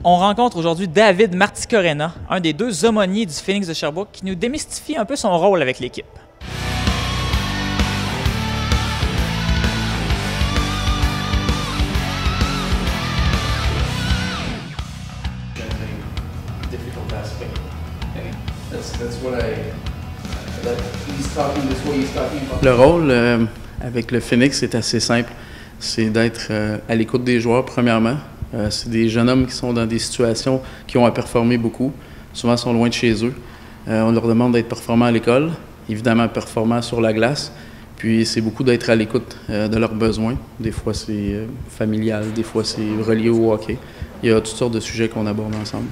On rencontre aujourd'hui David Marticorena, un des deux aumôniers du Phoenix de Sherbrooke, qui nous démystifie un peu son rôle avec l'équipe. Le rôle avec le Phoenix est assez simple. C'est d'être à l'écoute des joueurs, premièrement. C'est des jeunes hommes qui sont dans des situations qui ont à performer beaucoup. Souvent, ils sont loin de chez eux. On leur demande d'être performants à l'école, évidemment performants sur la glace. Puis, c'est beaucoup d'être à l'écoute de leurs besoins. Des fois, c'est familial, des fois, c'est relié au hockey. Il y a toutes sortes de sujets qu'on aborde ensemble.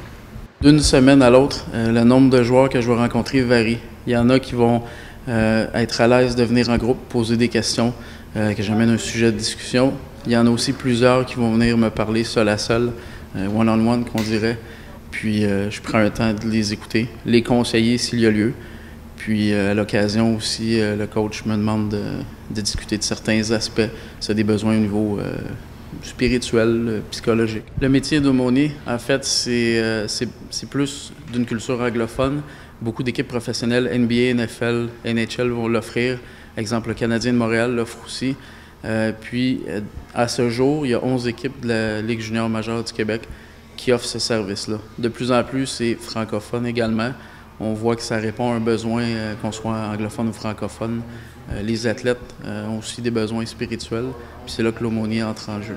D'une semaine à l'autre, le nombre de joueurs que je vais rencontrer varie. Il y en a qui vont être à l'aise de venir en groupe, poser des questions, que j'amène un sujet de discussion. Il y en a aussi plusieurs qui vont venir me parler seul à seul, one-on-one qu'on dirait. Puis je prends un temps de les écouter, les conseiller s'il y a lieu. Puis à l'occasion aussi, le coach me demande de discuter de certains aspects, s'il y a des besoins au niveau spirituel, psychologique. Le métier d'aumônier, en fait, c'est plus d'une culture anglophone. Beaucoup d'équipes professionnelles, NBA, NFL, NHL vont l'offrir. Exemple, le Canadien de Montréal l'offre aussi. Puis, à ce jour, il y a 11 équipes de la Ligue junior majeure du Québec qui offrent ce service-là. De plus en plus, c'est francophone également. On voit que ça répond à un besoin, qu'on soit anglophone ou francophone. Les athlètes ont aussi des besoins spirituels, puis c'est là que l'aumônier entre en jeu.